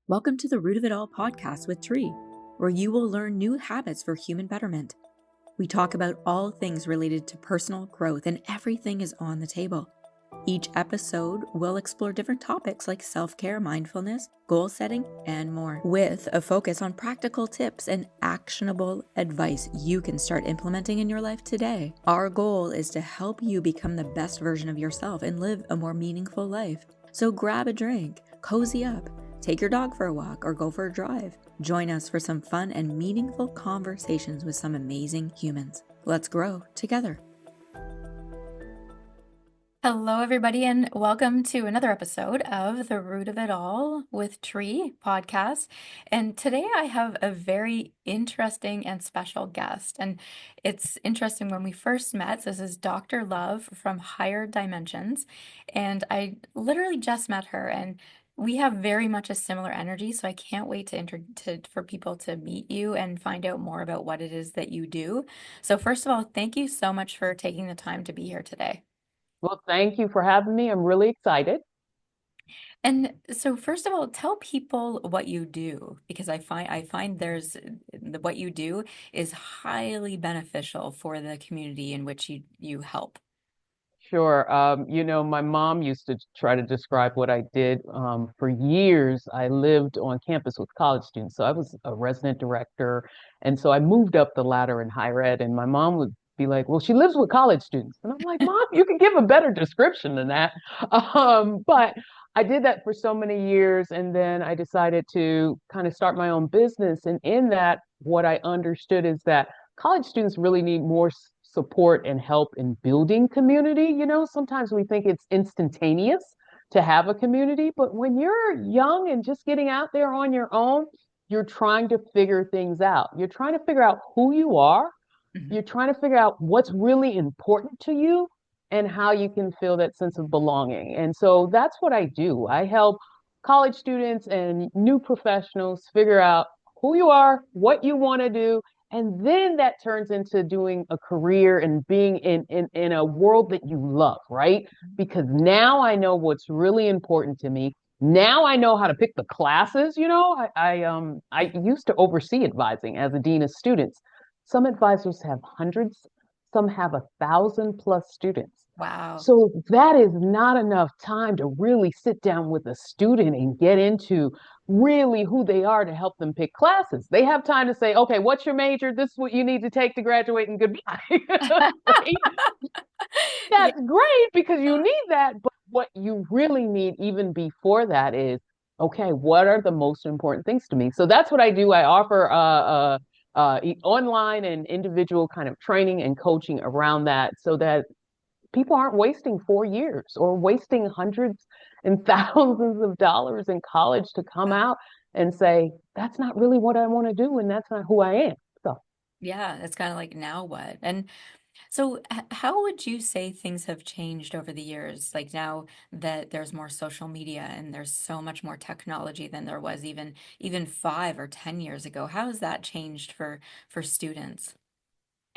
Welcome to the Root of It All podcast with Tree, where you will learn new habits for human betterment. We talk about all things related to personal growth, and everything is on the table. Each episode will explore different topics like self-care, mindfulness, goal setting, and more, with a focus on practical tips and actionable advice you can start implementing in your life today. Our goal is to help you become the best version of yourself and live a more meaningful life. So grab a drink, cozy up, take your dog for a walk, or go for a drive. Join us for some fun and meaningful conversations with some amazing humans. Let's grow together. Hello, everybody, and welcome to another episode of The Root of It All with Tree podcast. And today I have a very interesting and special guest. And it's interesting, when we first met, this is Dr. Love from Higher Dimensions. And I literally just met her, and we have very much a similar energy. So I can't wait for people to meet you and find out more about what it is that you do. So first of all, thank you so much for taking the time to be here today. Well, thank you for having me. I'm really excited. And so first of all, tell people what you do, because I find what you do is highly beneficial for the community in which you help. Sure. My mom used to try to describe what I did. For years, I lived on campus with college students. So I was a resident director. And so I moved up the ladder in higher ed. And my mom would be like, well, she lives with college students. And I'm like, Mom, you can give a better description than that. But I did that for so many years. And then I decided to kind of start my own business. And in that, what I understood is that college students really need more support and help in building community. Sometimes we think it's instantaneous to have a community, but when you're young and just getting out there on your own, you're trying to figure things out. You're trying to figure out who you are. Mhm. You're trying to figure out what's really important to you and how you can feel that sense of belonging. And so that's what I do. I help college students and new professionals figure out who you are, what you want to do, and then that turns into doing a career and being in a world that you love, right? Because now I know what's really important to me. Now I know how to pick the classes. I used to oversee advising as a dean of students. Some advisors have hundreds, some have 1,000+ students. Wow. So that is not enough time to really sit down with a student and get into really who they are to help them pick classes. They have time to say, okay, what's your major? This is what you need to take to graduate, and goodbye. Right? Yeah. That's great because you need that. But what you really need even before that is, okay, what are the most important things to me? So that's what I do. I offer online and individual kind of training and coaching around that so that people aren't wasting 4 years or wasting hundreds and thousands of dollars in college to come out and say, that's not really what I want to do and that's not who I am. So Yeah, it's kind of like, now what? And so how would you say things have changed over the years? Like, now that there's more social media and there's so much more technology than there was even 5 or 10 years ago. How has that changed for students?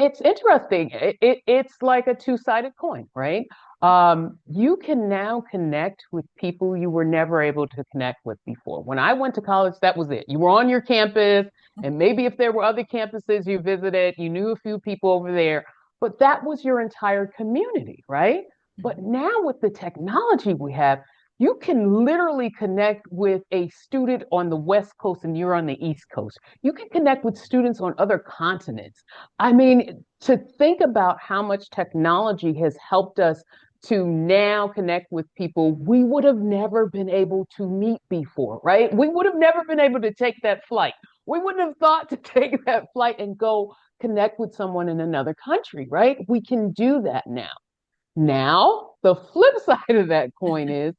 it's interesting. It's like a two-sided coin, right? You can now connect with people you were never able to connect with before. When I went to college, that was it. You were on your campus, and maybe if there were other campuses you visited, you knew a few people over there, but that was your entire community, right? But Mhm. now with the technology we have, you can literally connect with a student on the West Coast and you're on the East Coast. You can connect with students on other continents. I mean, to think about how much technology has helped us to now connect with people we would have never been able to meet before, right? We would have never been able to take that flight. We wouldn't have thought to take that flight and go connect with someone in another country, right? We can do that now. Now, the flip side of that coin is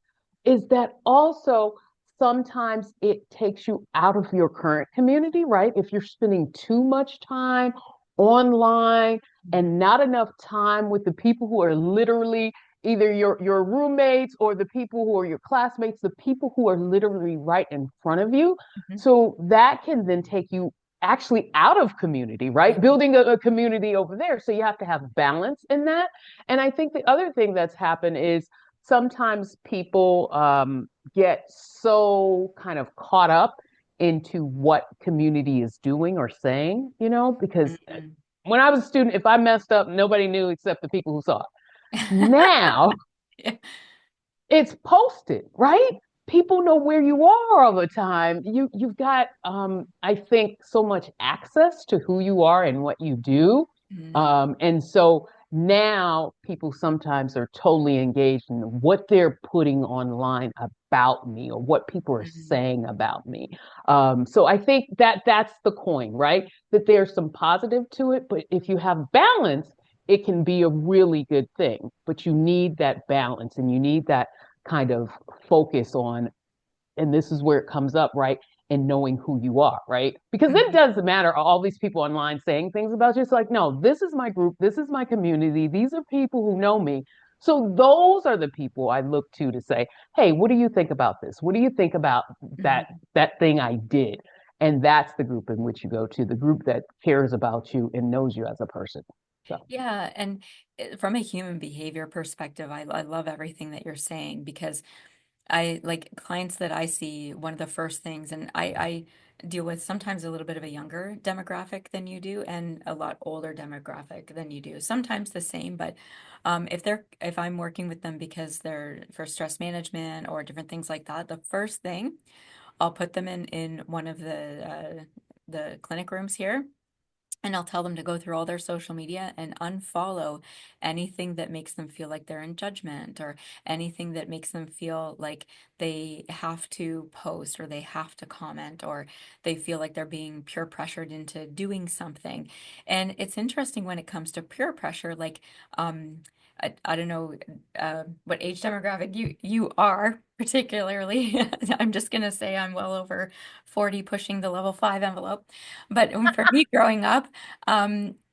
that also sometimes it takes you out of your current community, right? If you're spending too much time online and not enough time with the people who are literally either your roommates or the people who are your classmates, the people who are literally right in front of you. Mhm. So that can then take you actually out of community, Yeah. right? Building a community over there. So you have to have balance in that. And I think the other thing that's happened is sometimes people get so kind of caught up into what community is doing or saying, because Mhm. when I was a student, if I messed up, nobody knew except the people who saw it. Now Yeah. it's posted, right? People know where you are all the time. You've got I think so much access to who you are and what you do. Mhm. And so now people sometimes are totally engaged in what they're putting online about me or what people are Mhm. saying about me. So I think that that's the coin, right? That there's some positive to it, but if you have balance, it can be a really good thing. But you need that balance and you need that kind of focus on, and this is where it comes up, right? And knowing who you are, right? Because it Mhm. doesn't matter all these people online saying things about you. It's like, no, this is my group, this is my community, these are people who know me. So those are the people I look to say, hey, what do you think about this? What do you think about that Mhm. that thing I did? And that's the group in which you go to, the group that cares about you and knows you as a person. So Yeah, and from a human behavior perspective, I love everything that you're saying because I like clients that I see, one of the first things, and I deal with sometimes a little bit of a younger demographic than you do and a lot older demographic than you do. Sometimes the same, but if I'm working with them because they're for stress management or different things like that, the first thing I'll put them in one of the clinic rooms here, and I'll tell them to go through all their social media and unfollow anything that makes them feel like they're in judgment or anything that makes them feel like they have to post or they have to comment or they feel like they're being peer pressured into doing something. And it's interesting when it comes to peer pressure, like, I don't know what age demographic you are particularly. I'm just gonna say I'm well over 40 pushing the level 5 envelope. But for me growing up,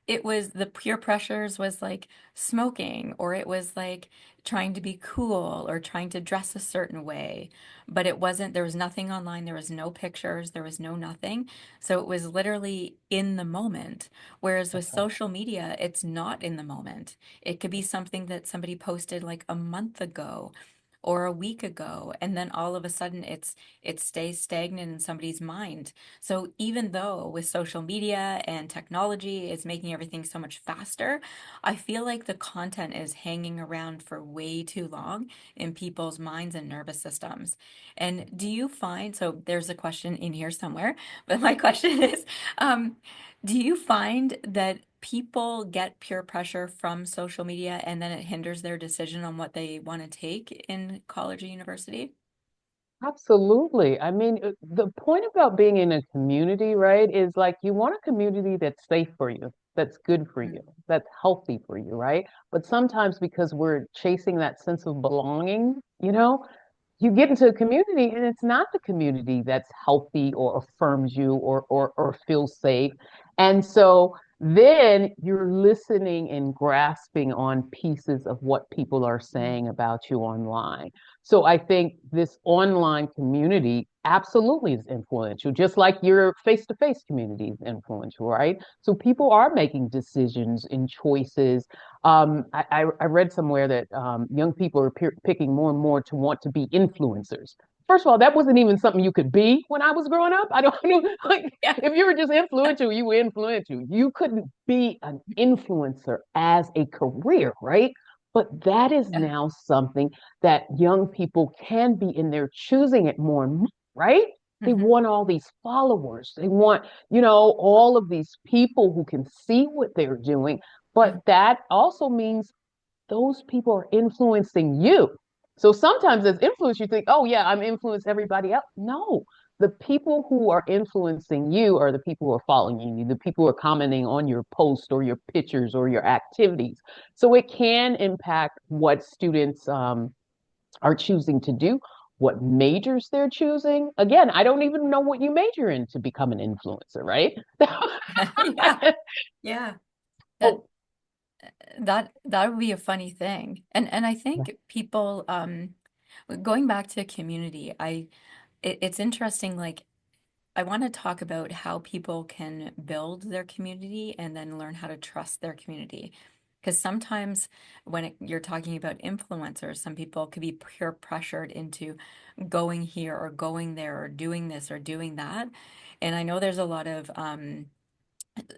it was the peer pressures was like smoking, or it was like trying to be cool or trying to dress a certain way. But it wasn't, there was nothing online, there was no pictures, there was no nothing. So it was literally in the moment. Whereas with that's right. social media, it's not in the moment. It could be something that somebody posted like a month ago or a week ago, and then all of a sudden it stays stagnant in somebody's mind. So even though with social media and technology is making everything so much faster, I feel like the content is hanging around for way too long in people's minds and nervous systems. And do you find, so there's a question in here somewhere, but my question is, um, do you find that people get peer pressure from social media and then it hinders their decision on what they want to take in college or university? Absolutely. I mean, the point about being in a community, right, is like you want a community that's safe for you, that's good for you, Mm. that's healthy for you, right? But sometimes because we're chasing that sense of belonging, you get into a community and it's not the community that's healthy or affirms you or feels safe. And so then you're listening and grasping on pieces of what people are Mm. saying about you online. So I think this online community absolutely is influential, just like your face-to-face community is influential, right? So people are making decisions and choices. I read somewhere that young people are picking more and more to want to be influencers. First of all, that wasn't even something you could be when I was growing up. I don't know, like Yeah. if you were just influential, you were influential. You couldn't be an influencer as a career, right? But that is Yeah. now something that young people can be, and they're choosing it more and more, right? They Mhm. want all these followers. They want, all of these people who can see what they're doing. But Mhm. that also means those people are influencing you. So sometimes as influence, you think, oh, yeah, I'm influencing everybody else. No, the people who are influencing you are the people who are following you, the people who are commenting on your post or your pictures or your activities. So it can impact what students are choosing to do, what majors they're choosing. Again, I don't even know what you major in to become an influencer, right? Yeah. Yeah. That Oh, that would be a funny thing. And I think people going back to community, it's interesting, like I want to talk about how people can build their community and then learn how to trust their community. Because sometimes when you're talking about influencers, some people could be peer pressured into going here or going there or doing this or doing that. And I know there's a lot of,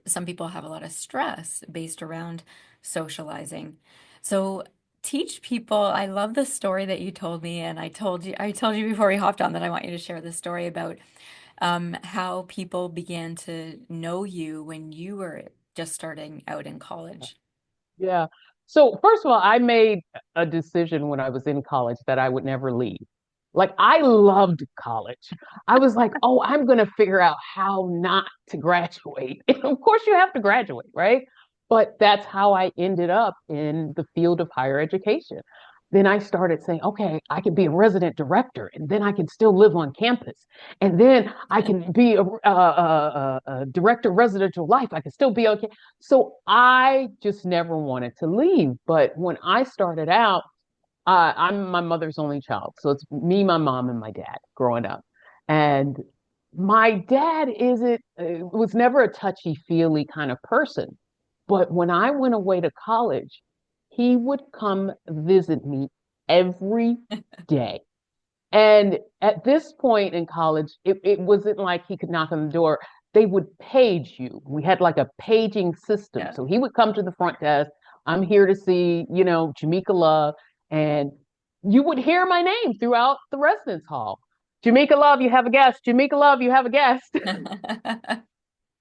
some people have a lot of stress based around socializing. So teach people, I love the story that you told me, and I told you before we hopped on that I want you to share the story about how people began to know you when you were just starting out in college. Yeah. So first of all, I made a decision when I was in college that I would never leave. Like I loved college. I was like, oh, I'm going to figure out how not to graduate. And of course, you have to graduate, right? But that's how I ended up in the field of higher education. Then I started saying, okay, I can be a resident director, and then I can still live on campus, and then I can be a director of residential life. I can still be okay. So I just never wanted to leave. But when I started out, I'm my mother's only child. So it's me, my mom, and my dad growing up. And my dad was never a touchy-feely kind of person. But when I went away to college, he would come visit me every day. And at this point in college, it wasn't like he could knock on the door. They would page you. We had like a paging system. Yeah. So he would come to the front desk. I'm here to see, Jamica Love. And you would hear my name throughout the residence hall. Jamica Love, you have a guest. Jamica Love, you have a guest.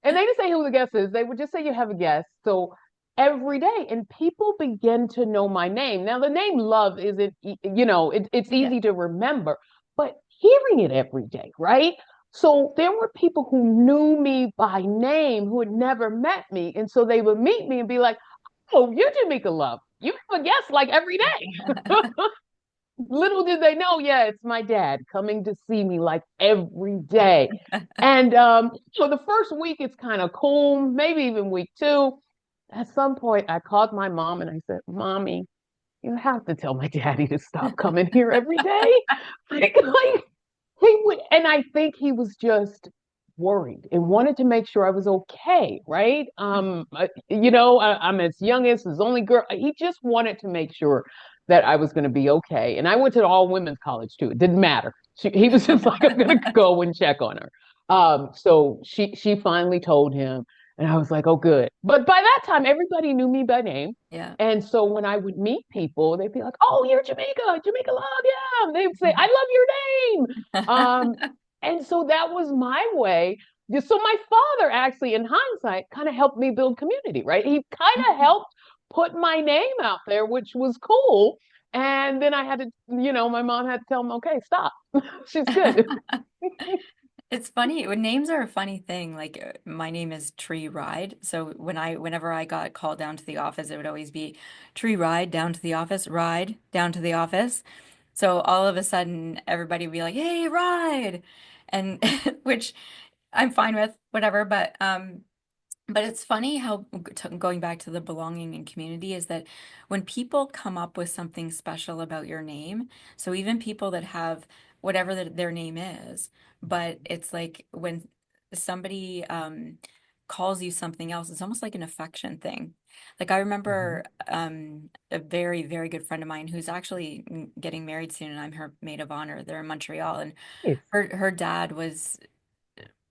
And they didn't say who the guest is. They would just say you have a guest. So every day, and people begin to know my name. Now, the name Love isn't, it's Yeah. easy to remember, but hearing it every day, right? So there were people who knew me by name who had never met me. And so they would meet me and be like, oh, you're Jamica Love. You have a guest like every day. Little did they know, yeah, it's my dad coming to see me like every day. And the first week it's kind of cool, maybe even week two. At some point, I called my mom and I said, Mommy, you have to tell my daddy to stop coming here every day. Like, he would, and I think he was just worried and wanted to make sure I was okay, right? I'm his youngest, his only girl. He just wanted to make sure that I was going to be okay. And I went to all women's college too. It didn't matter. He was just like, I'm going to go and check on her. So she finally told him, and I was like, oh, good. But by that time, everybody knew me by name. Yeah. And so when I would meet people, they'd be like, "Oh, you're Jamica Love, yeah." And they would say, "I love your name." Um, and so that was my way. So my father actually, in hindsight, kind of helped me build community, right? He kind of helped put my name out there, which was cool. And then I had to, my mom had to tell him, okay, stop. She's good. It's funny when names are a funny thing. Like my name is Tree Ride. So whenever I got called down to the office, it would always be Tree Ride down to the office, Ride down to the office. So all of a sudden everybody would be like, "Hey, Ride." And which I'm fine with, whatever, but it's funny how going back to the belonging and community is that when people come up with something special about your name, so even people that have whatever their name is, but it's like when somebody calls you something else, it's almost like an affection thing. Like I Mhm. remember a very, very good friend of mine who's actually getting married soon, and I'm her maid of honor. They're in Montreal, and Yes. her dad was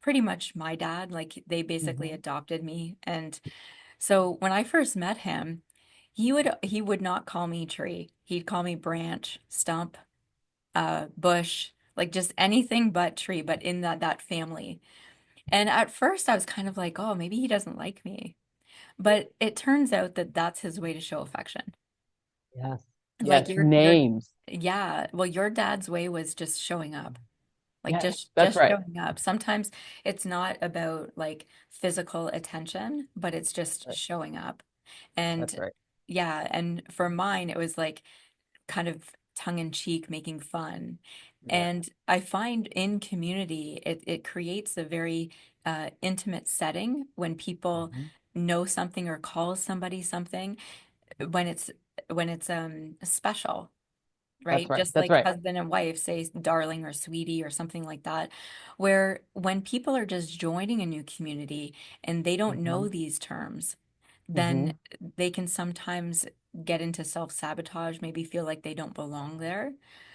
pretty much my dad. Like they basically Mhm. adopted me. And so when I first met him, he would not call me tree. He'd call me branch, stump, bush, like just anything but tree, but in that family. And at first I was kind of like, oh, maybe he doesn't like me. But it turns out that that's his way to show affection. Yes. Like Yes. your Names. yeah, well, your dad's way was just showing up. Like Yes. just That's just right. showing up. Sometimes it's not about like physical attention, but it's just Right. showing up. That's And right. yeah, and for mine it was like kind of tongue in cheek, making fun. Yeah. And I find in community it creates a very intimate setting when people Mhm. know something or call somebody something when it's special, That's right? right. Just That's like right. husband and wife say darling or sweetie or something like that, where when people are just joining a new community and they don't know Mhm. these terms, Mm-hmm. then they can sometimes get into self-sabotage, maybe feel like they don't belong there.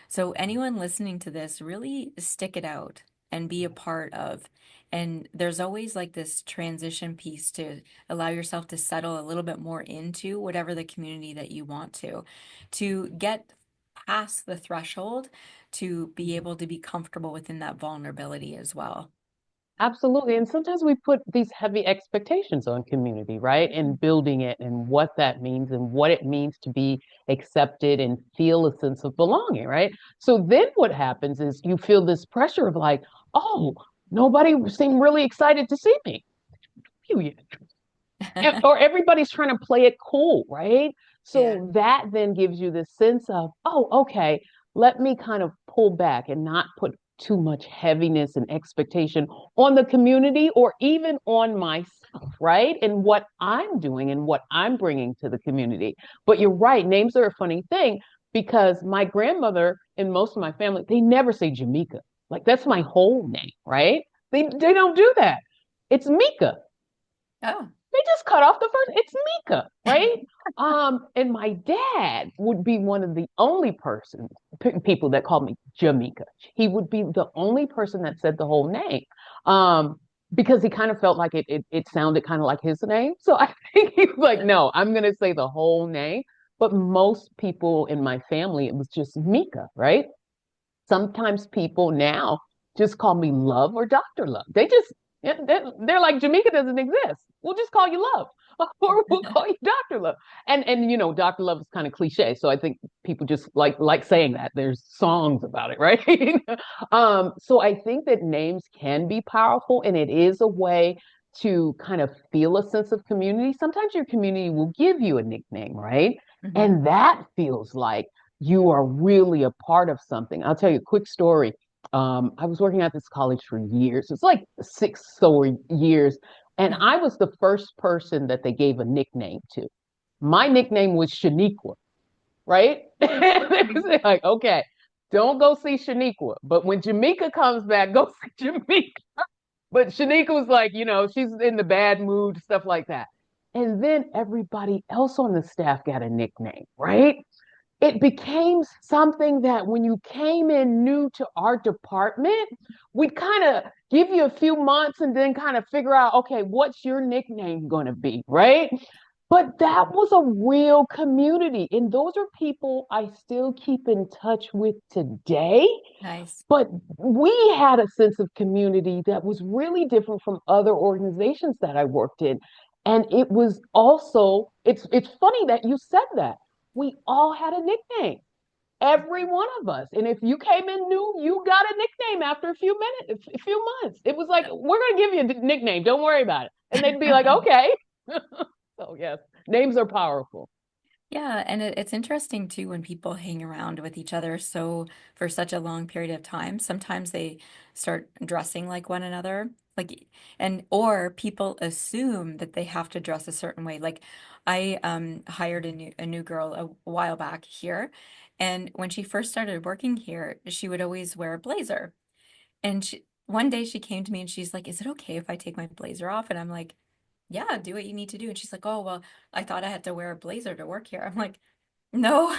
So anyone listening to this, really stick it out and be a part of. And there's always like this transition piece to allow yourself to settle a little bit more into whatever the community that you want to get past the threshold to be able to be comfortable within that vulnerability as well. Absolutely. And sometimes we put these heavy expectations on community, right? And building it and what that means and what it means to be accepted and feel a sense of belonging, right? So then what happens is you feel this pressure of like, oh, nobody seemed really excited to see me. You or everybody's trying to play it cool, right? Yeah. So that then gives you this sense of, oh, okay, let me kind of pull back and not put too much heaviness and expectation on the community or even on myself, right? And what I'm doing and what I'm bringing to the community. But you're right, names are a funny thing because my grandmother and most of my family, they never say Jamica. Like that's my whole name, right? They don't do that. It's Mika. Oh. They just cut off the first. It's Mika, right? And my dad would be one of the only people that called me Jamica. He would be the only person that said the whole name. Um, because he kind of felt like it sounded kind of like his name. So I think he was like, no, I'm gonna say the whole name. But most people in my family, it was just Mika, right? Sometimes people now just call me Love or Dr. Love. They're like Jamaica doesn't exist. We'll just call you Love. Or we'll call you Dr. Love. And you know, Dr. Love is kind of cliche. So I think people just like saying that. There's songs about it, right? So I think that names can be powerful and it is a way to kind of feel a sense of community. Sometimes your community will give you a nickname, right? Mhm. And that feels like you are really a part of something. I'll tell you a quick story. I was working at this college for years. It's like 6 years. And Mhm. I was the first person that they gave a nickname to. My nickname was Shaniqua, right? They was like, okay, don't go see Shaniqua. But when Jamica comes back, go see Jamica. But Shaniqua was like, you know, she's in the bad mood, stuff like that. And then everybody else on the staff got a nickname, right? It became something that when you came in new to our department, we'd kind of give you a few months and then kind of figure out, okay, what's your nickname going to be, right? But that was a real community. And those are people I still keep in touch with today. Nice. But we had a sense of community that was really different from other organizations that I worked in. And it was also, it's funny that you said that. We all had a nickname, every one of us. And if you came in new, you got a nickname after a few minutes, a few months. It was like, we're going to give you a nickname. Don't worry about it. And they'd be like, okay. So, yes, names are powerful. Yeah, and it's interesting too when people hang around with each other so for such a long period of time. Sometimes they start dressing like one another, like and or people assume that they have to dress a certain way. Like I hired a new girl a while back here, and when she first started working here, she would always wear a blazer. And one day she came to me and she's like, "Is it okay if I take my blazer off?" And I'm like, "Yeah, do what you need to do." And she's like, "Oh, well, I thought I had to wear a blazer to work here." I'm like, "No."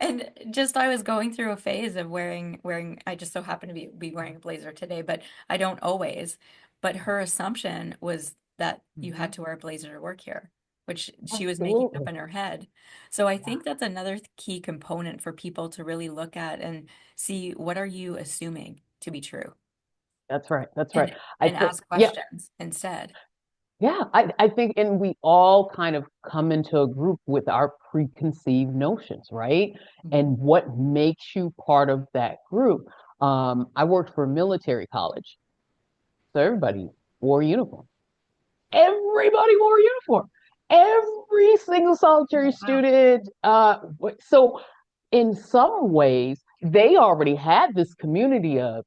And just I was going through a phase of wearing I just so happen to be wearing a blazer today, but I don't always. But her assumption was that you had Mhm. to wear a blazer to work here, which she was making up Absolutely. in her head. So I Yeah, think that's another key component for people to really look at and see what are you assuming to be true that's right. That's right. and I and think, ask yeah, questions instead. yeah, I think, and we all kind of come into a group with our preconceived notions, right? Mhm. And what makes you part of that group. I worked for a military college, so everybody wore a uniform. Everybody wore a uniform. Every single solitary Oh, wow. student. So in some ways, they already had this community of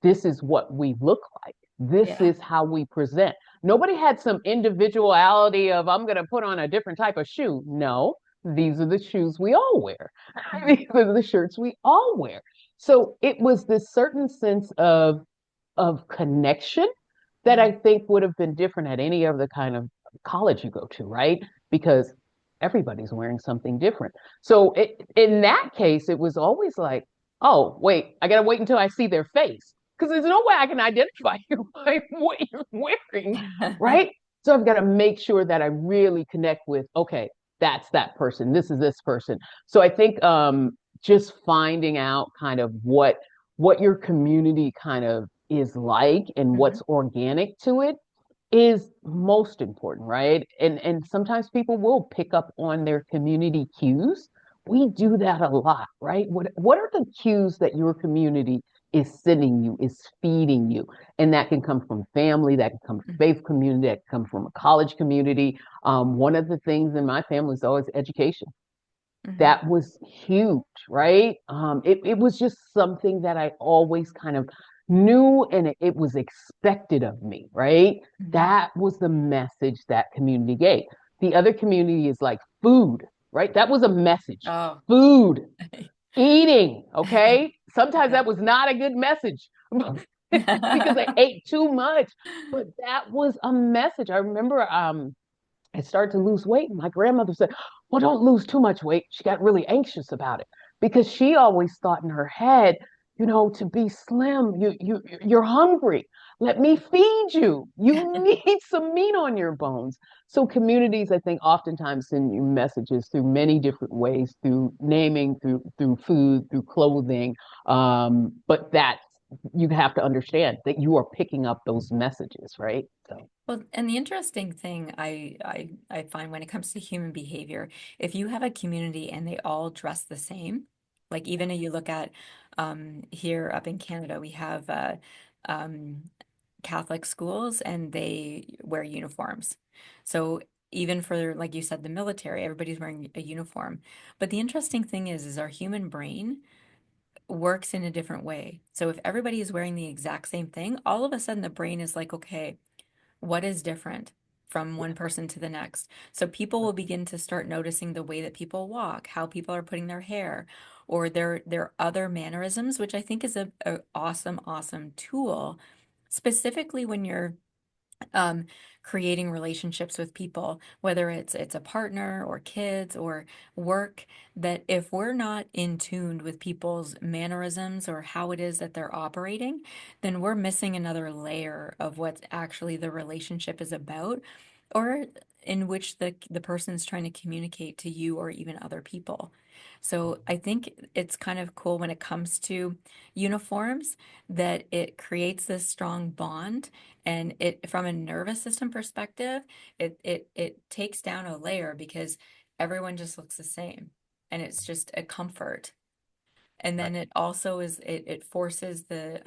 this is what we look like. This Yeah. is how we present. Nobody had some individuality of, I'm going to put on a different type of shoe. No, these are the shoes we all wear. Mhm. These are the shirts we all wear. So it was this certain sense of connection that I Mhm. think would have been different at any other kind college you go to, right? Because everybody's wearing something different. So in that case, it was always like, oh, wait, I gotta wait until I see their face. Because there's no way I can identify you by what you're wearing, right? So I've got to make sure that I really connect with, okay, that's that person. This is this person. So I think just finding out kind of what your community kind of is like and Mhm. what's organic to it is most important, right? And sometimes people will pick up on their community cues. We do that a lot, right? What are the cues that your community is sending you, is feeding you? And that can come from family, that can come from Mhm. faith community, that can come from a college community. One of the things in my family is always education. Mhm. That was huge, right? It was just something that I always kind of knew and it was expected of me, right? Mhm. That was the message that community gave. The other community is like food, right? That was a message. Oh. Food, eating, okay? Sometimes Yeah. that was not a good message because I ate too much, but that was a message. I remember I started to lose weight. And my grandmother said, well, don't lose too much weight. She got really anxious about it because she always thought in her head, to be slim, you're hungry. Let me feed you. You need some meat on your bones. So communities, I think, oftentimes send you messages through many different ways, through naming, through food, through clothing. But that you have to understand that you are picking up those messages, right? So Well, and the interesting thing I find when it comes to human behavior, if you have a community and they all dress the same, like even if you look at here up in Canada, we have um, Catholic schools and they wear uniforms. So even for, like you said, the military, everybody's wearing a uniform. But the interesting thing is our human brain works in a different way. So if everybody is wearing the exact same thing, all of a sudden the brain is like, okay, what is different from yeah. one person to the next? So people will begin to start noticing the way that people walk, how people are putting their hair, or their other mannerisms, which I think is a awesome, awesome tool, specifically when you're um, creating relationships with people, whether it's a partner or kids or work, that if we're not in tune with people's mannerisms or how it is that they're operating, then we're missing another layer of what actually the relationship is about, or in which the person's trying to communicate to you or even other people. So I think it's kind of cool when it comes to uniforms that it creates this strong bond, and it from a nervous system perspective, it takes down a layer because everyone just looks the same and it's just a comfort. And Right. then it also it forces the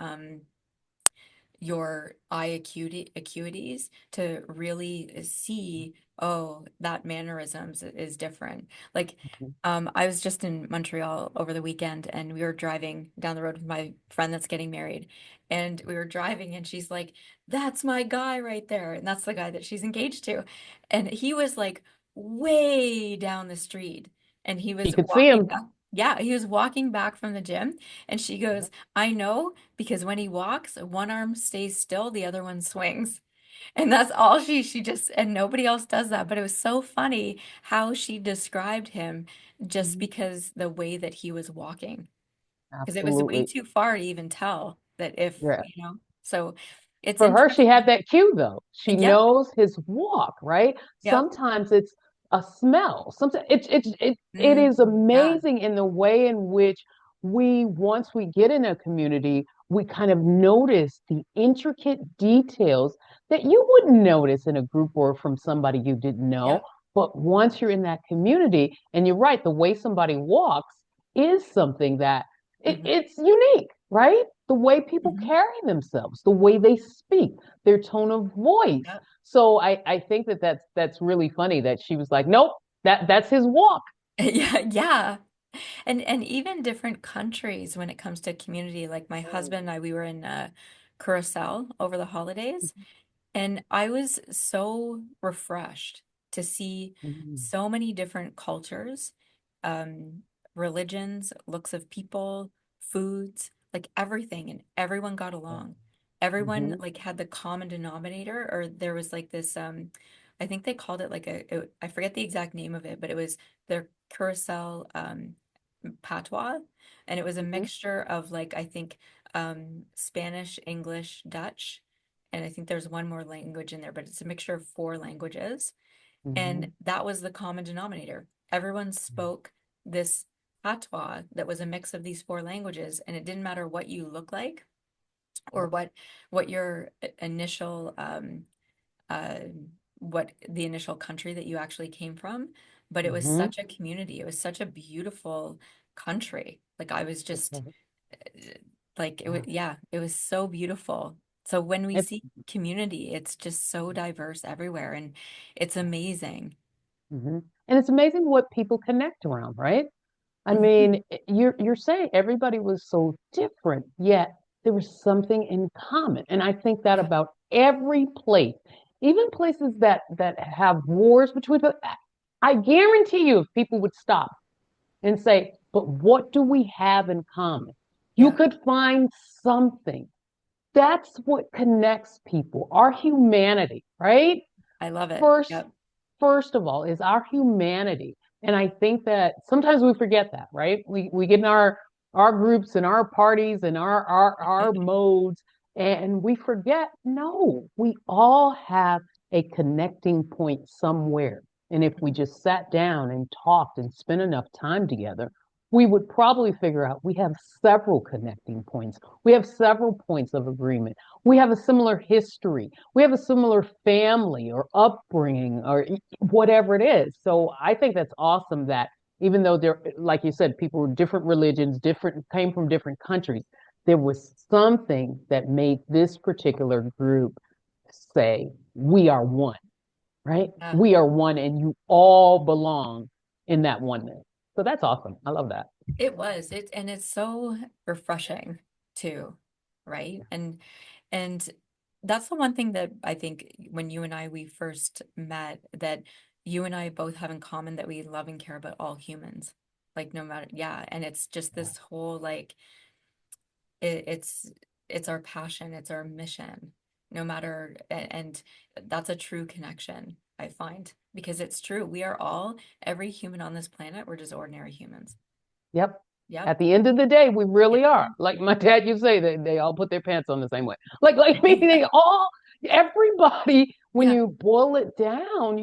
your eye acuities to really see, oh, that mannerisms is different. Like, Mhm. I was just in Montreal over the weekend and we were driving down the road with my friend that's getting married. And we were driving and she's like, that's my guy right there. And that's the guy that she's engaged to. And he was like way down the street and he You was could see walking him. back. Yeah, he was walking back from the gym and she goes, I know because when he walks, one arm stays still, the other one swings. And that's all she just, and nobody else does that. But it was so funny how she described him just Mhm. because the way that he was walking, because it was way Absolutely. too far to even tell that if, Yeah. so it's For her, she had interesting. that cue though. She Yeah, knows his walk, right? yeah. Sometimes it's a smell. Sometimes it is Yeah. amazing in the way in which we, once we get in a community, we kind of notice the intricate details that you wouldn't notice in a group or from somebody you didn't know. Yeah. But once you're in that community, and you're right, the way somebody walks is something that Hmm. it's unique, right? The way people Hmm. carry themselves, the way they speak, their tone of voice. Yeah. So I think that that's really funny that she was like, nope, that's his walk. Yeah, yeah. And even different countries when it comes to community, like my husband and I, we were in Curacao over the holidays. And I was so refreshed to see Mhm. so many different cultures, um, religions, looks of people, foods, like everything, and everyone got along. Everyone Mhm. like had the common denominator, or there was like this, I think they called it like I forget the exact name of it, but it was their Curacao patois, and it was a Mhm, mixture of like I think Spanish, English, Dutch, and I think there's one more language in there, but it's a mixture of four languages. And mhm, that was the common denominator. Everyone spoke this patois that was a mix of these four languages, and it didn't matter what you look like or yep, what your initial uh, what the initial country that you actually came from, but it was mhm. such a community. It was such a beautiful country. Like I was just Okay. like it was, Yeah. yeah, it was so beautiful. So when we It's see community, it's just so diverse everywhere, and it's amazing. and it's amazing what people connect around, right? I Mhm. mean, you're saying everybody was so different, yet there was something in common. And I think that Yeah, about every place, even places that have wars between them. I guarantee you, if people would stop and say, "But what do we have in common?" You yeah, could find something. That's what connects people, our humanity, right? I love it. first Yep. first of all is our humanity. And I think that sometimes we forget that, right? We get in our groups and our parties and our modes, and we forget, no, we all have a connecting point somewhere. And if we just sat down and talked and spent enough time together, we would probably figure out we have several connecting points. We have several points of agreement. We have a similar history. We have a similar family or upbringing or whatever it is. So I think that's awesome that even though they're, like you said, people were different religions, different, came from different countries, there was something that made this particular group say, we are one, right? Yeah, We are one and you all belong in that oneness. So that's awesome. I love that. it was. And it's so refreshing too, right? And that's the one thing that I think when you and I we first met that you and I both have in common that we love and care about all humans. Like no matter, yeah, and it's just this whole like it, it's our passion, it's our mission, no matter and that's a true connection, I find, because it's true. We are all every human on this planet, we're just ordinary humans. Yep. Yep. At the end of the day, we really are. Yeah. Like my dad used to say, they all put their pants on the same way. Like me, they all, everybody, when Yeah. you boil it down,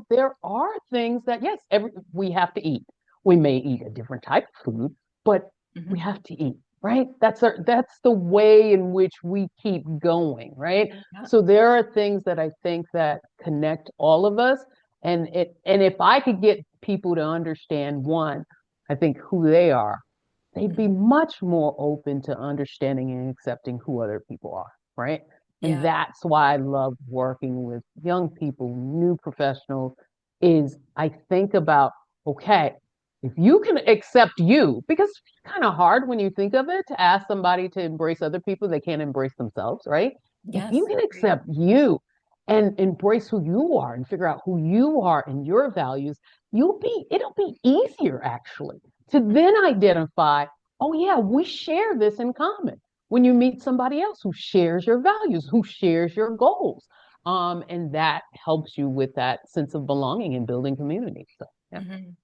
there are things that, yes, we have to eat. We may eat a different type of food, but we Hmm. have to eat, right? That's the way in which we keep going, right? Yeah. So there are things that I think that connect all of us. And if I could get people to understand one, I think who they are, they'd be Mhm. much more open to understanding and accepting who other people are, right? And Yeah. that's why I love working with young people, new professionals, is I think about, okay, if you can accept you, because it's kind of hard when you think of it to ask somebody to embrace other people, they can't embrace themselves, right? If you Yes. can Agreed. accept you and embrace who you are and figure out who you are and your values, it'll be easier actually to Mhm. then identify, oh, yeah, we share this in common. When you meet somebody else who shares your values, who shares your goals. And that helps you with that sense of belonging and building community. So, yeah. Mhm.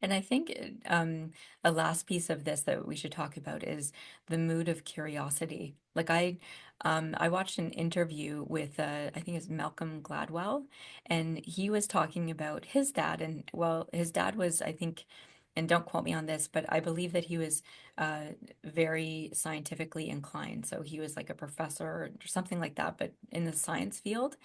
And I think a last piece of this that we should talk about is the mood of curiosity. Like I watched an interview with I think it's Malcolm Gladwell, and he was talking about his dad. And well, his dad was, I think, and don't quote me on this, but I believe that he was very scientifically inclined. So he was like a professor or something like that, but in the science field.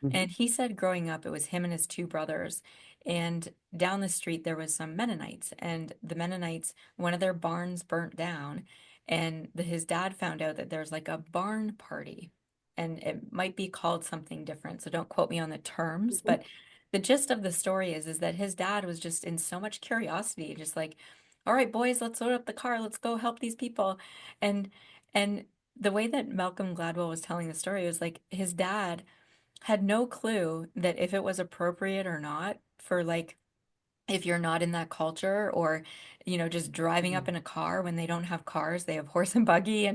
Mhm. And he said growing up, it was him and his two brothers. And down the street, there was some Mennonites. And the Mennonites, one of their barns burnt down. And his dad found out that there's like a barn party. And it might be called something different. So don't quote me on the terms. Mhm. But the gist of the story is that his dad was just in so much curiosity, just like, all right, boys, let's load up the car. Let's go help these people. And, and the way that Malcolm Gladwell was telling the story was like his dad had no clue that if it was appropriate or not for like if you're not in that culture, or just driving up in a car when they don't have cars, they have horse and buggy,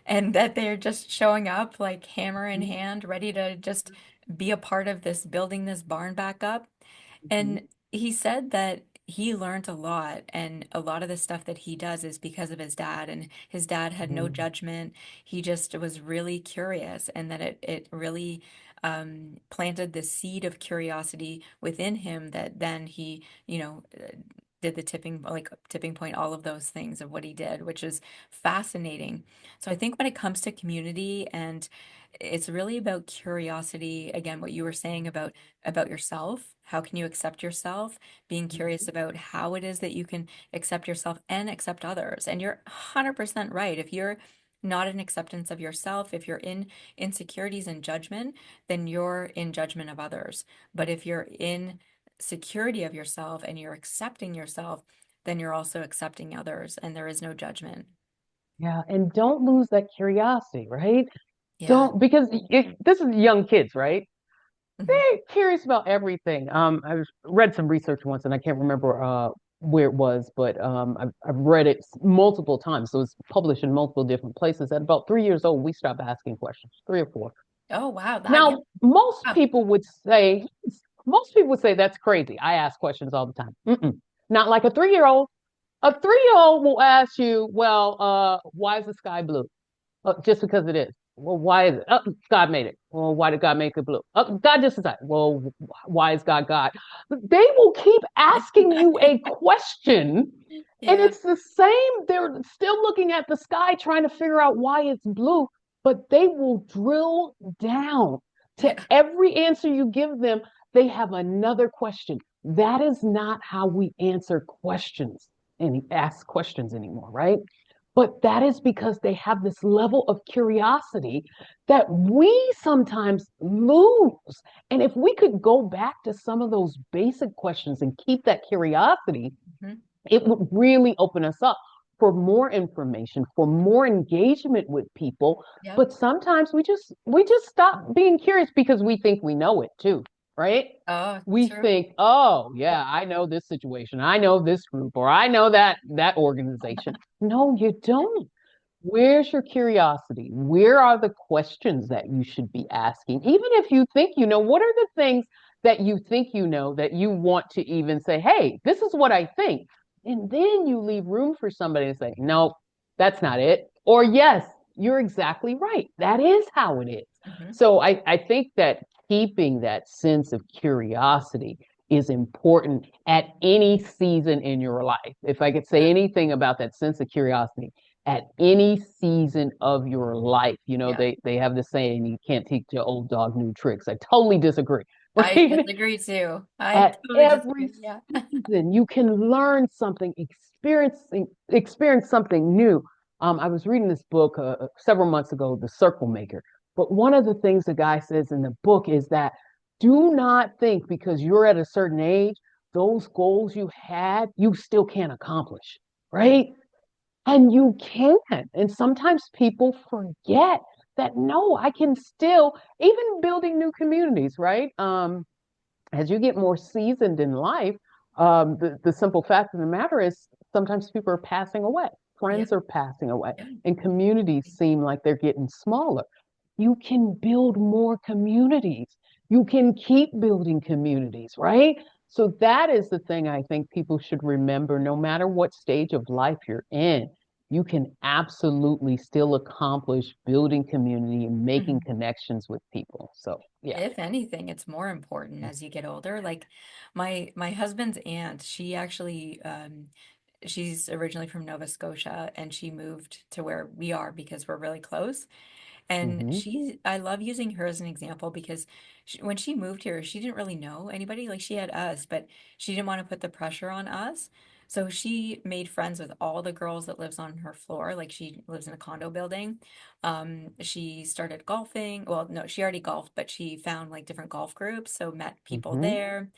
and that they're just showing up like hammer in hand, ready to just be a part of this, building this barn back up. Mhm. And he said that he learned a lot, and a lot of the stuff that he does is because of his dad, and his dad had no Mhm. judgment. He just was really curious, and that it really planted this seed of curiosity within him, that then he, did the tipping point, all of those things of what he did, which is fascinating. So I think when it comes to community, and it's really about curiosity, again, what you were saying about yourself. How can you accept yourself? Being curious about how it is that you can accept yourself and accept others. And you're 100% right. If you're not in acceptance of yourself, if you're in insecurities and judgment, then you're in judgment of others. But if you're in security of yourself and you're accepting yourself, then you're also accepting others, and there is no judgment. Yeah, and don't lose that curiosity, right? Yeah. Don't, because this is young kids, right? Hmm. They're curious about everything. Read some research once, and I can't remember where it was, but I've read it multiple times. So it's published in multiple different places. At about 3 years old, we stop asking questions, 3 or 4. Oh, wow. That, yeah. Now, most Wow. people would say, most people would say that's crazy. I ask questions all the time. Mm-mm. Not like a 3 year old. A 3 year old will ask you, well, why is the sky blue? Just because it is. Well, why is it? Oh, God made it. Well, why did God make it blue? Oh, God just decided. Well, why is God God? They will keep asking you a question, and Yeah. it's the same. They're still looking at the sky trying to figure out why it's blue, but they will drill down to Yeah. every answer you give them. They have another question. That is not how we answer questions and ask questions anymore, right? But that is because they have this level of curiosity that we sometimes lose. And if we could go back to some of those basic questions and keep that curiosity, Hmm. it would really open us up for more information, for more engagement with people. Yep. But sometimes we just stop being curious because we think we know it too, right? Oh, We true. think, oh yeah, I know this situation, I know this group, or I know that organization. No, you don't. Where's your curiosity? Where are the questions that you should be asking? Even if you think you know, what are the things that you think you know that you want to even say, hey, this is what I think? And then you leave room for somebody to say, no, that's not it. Or yes, you're exactly right. That is how it is. Hmm. So I think that keeping that sense of curiosity is important at any season in your life. If I could say Yeah. anything about that sense of curiosity, at any season of your life. You know, Yeah. they have the saying, you can't teach your old dog new tricks. I totally disagree, I right? disagree too. I At totally every disagree. Yeah. season, you can learn something, experience something new. I was reading this book several months ago, The Circle Maker. But one of the things the guy says in the book is that do not think because you're at a certain age, those goals you had, you still can't accomplish, Mhm. right? And you can. And sometimes people forget that no, I can still, even building new communities, right? As you get more seasoned in life, the simple fact of the matter is sometimes people are passing away, Yeah. friends are passing away, Yeah. and communities seem like they're getting smaller. You can build more communities. You can keep building communities, right? So that is the thing I think people should remember no matter what stage of life you're in. You can absolutely still accomplish building community and making Mhm. connections with people. So, yeah. If anything, it's more important as you get older. Like my husband's aunt, she actually she's originally from Nova Scotia, and she moved to where we are because we're really close. And Hmm. I love using her as an example because when she moved here, she didn't really know anybody. Like, she had us, but she didn't want to put the pressure on us. So she made friends with all the girls that lives on her floor. Like, she lives in a condo building. She started golfing. Well, no, she already golfed, but she found like different golf groups. So met people Hmm. there.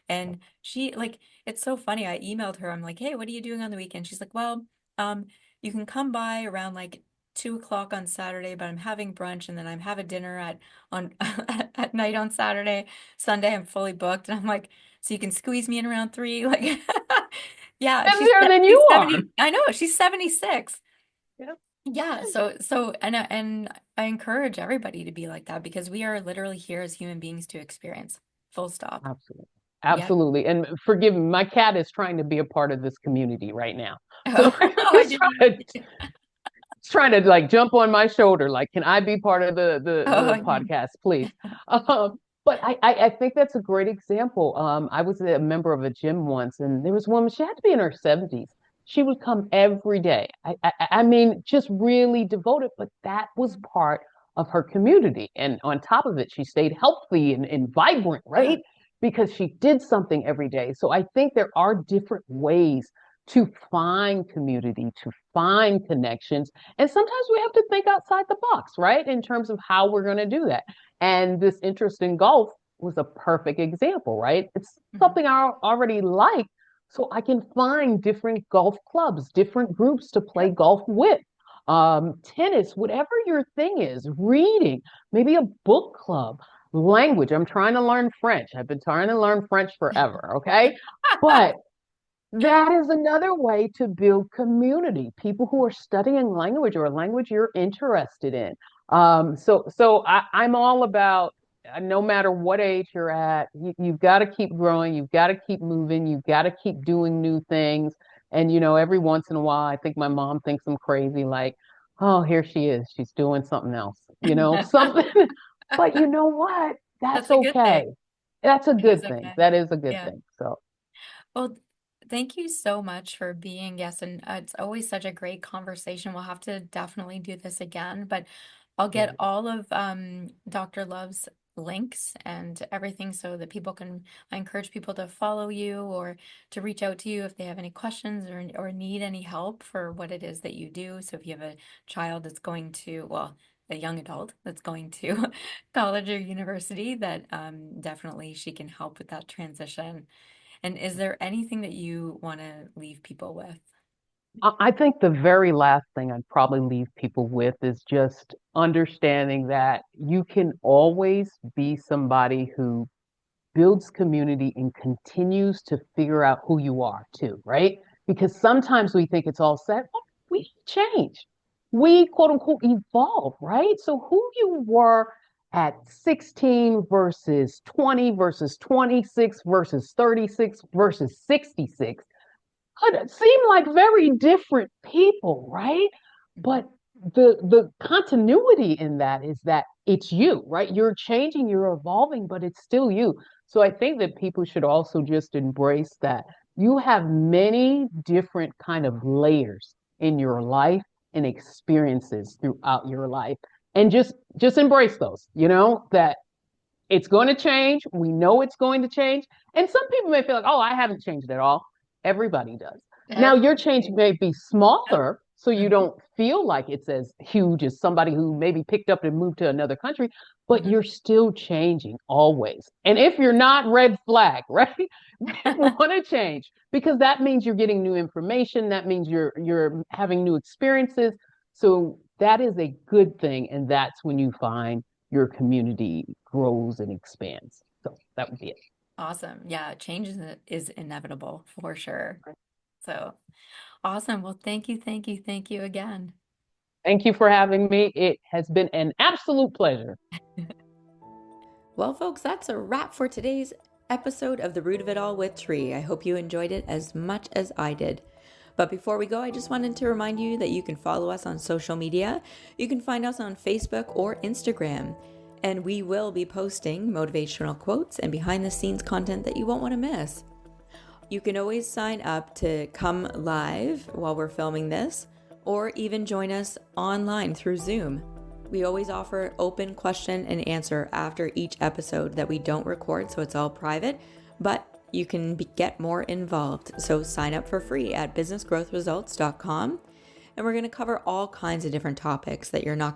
And she like, it's so funny. I emailed her. I'm like, hey, what are you doing on the weekend? She's like, well, um, you can come by around like 2 o'clock on Saturday, but I'm having brunch and then I'm having dinner on at night on Saturday. Sunday I'm fully booked, and I'm like, so you can squeeze me in around 3, like, yeah, Busier than she's you are. 70. I know, she's 76. Yeah, Yeah, so and I encourage everybody to be like that, because we are literally here as human beings to experience. Full stop. absolutely. Yep. Absolutely. And forgive me, my cat is trying to be a part of this community right now. So Oh, I didn't. he's trying to like jump on my shoulder, like, can I be part of the Oh, podcast, please? But I think that's a great example. I was a member of a gym once, and there was a woman, she had to be in her 70s. She would come every day. I mean, just really devoted, but that was part of her community. And on top of it, she stayed healthy and vibrant, yeah. right? Because she did something every day. So I think there are different ways to find community, to find connections. And sometimes we have to think outside the box, right? In terms of how we're going to do that. And this interest in golf was a perfect example, right? It's Mhm. something I already like. So I can find different golf clubs, different groups to play Yep. golf with. Tennis, whatever your thing is, reading, maybe a book club, language. I'm trying to learn French. I've been trying to learn French forever, okay? But that is another way to build community. People who are studying language or a language you're interested in. I'm all about no matter what age you're at, you've got to keep growing, you've got to keep moving, you've got to keep doing new things. And every once in a while, I think my mom thinks I'm crazy, like, oh, here she is, she's doing something else, something. But you know what? That's That's a good okay. thing. That's a It is good thing. okay. That is a good Yeah. thing. So. Well, thank you so much for being guest, and it's always such a great conversation. We'll have to definitely do this again, but I'll get all of Dr. Love's links and everything so that people can. I encourage people to follow you or to reach out to you if they have any questions or need any help for what it is that you do. So if you have a child that's going to, well, a young adult that's going to college or university, that definitely she can help with that transition. And is there anything that you want to leave people with? I think the very last thing I'd probably leave people with is just understanding that you can always be somebody who builds community and continues to figure out who you are too, right? Because sometimes we think it's all set. Oh, we change. We quote unquote evolve, right? So who you were at 16 versus 20 versus 26 versus 36 versus 66 could seem like very different people, right? Mhm. But the continuity in that is that it's you, right? You're changing, you're evolving, but it's still you. So I think that people should also just embrace that you have many different kind of layers in your life and experiences throughout your life. And just embrace those, that it's going to change. We know it's going to change. And some people may feel like, oh, I haven't changed at all. Everybody does. Now, your change Everybody. may be Yep. smaller, so you Mhm. don't feel like it's as huge as somebody who maybe picked up and moved to another country, but Mhm. you're still changing always. And if you're not, red flag, right? We want to change because that means you're getting new information. That means you're having new experiences. So that is a good thing. And that's when you find your community grows and expands. So that would be it. Awesome. Yeah, change is inevitable for sure. So awesome. Well, thank you, thank you, thank you again. Thank you for having me. It has been an absolute pleasure. Well, folks, that's a wrap for today's episode of The Root of It All with Tree. I hope you enjoyed it as much as I did. But before we go, I just wanted to remind you that you can follow us on social media. You can find us on Facebook or Instagram. And we will be posting motivational quotes and behind the scenes content that you won't want to miss. You can always sign up to come live while we're filming this, or even join us online through Zoom. We always offer open question and answer after each episode that we don't record, so it's all private, but you can get more involved. So sign up for free at businessgrowthresults.com, and we're going to cover all kinds of different topics that you're not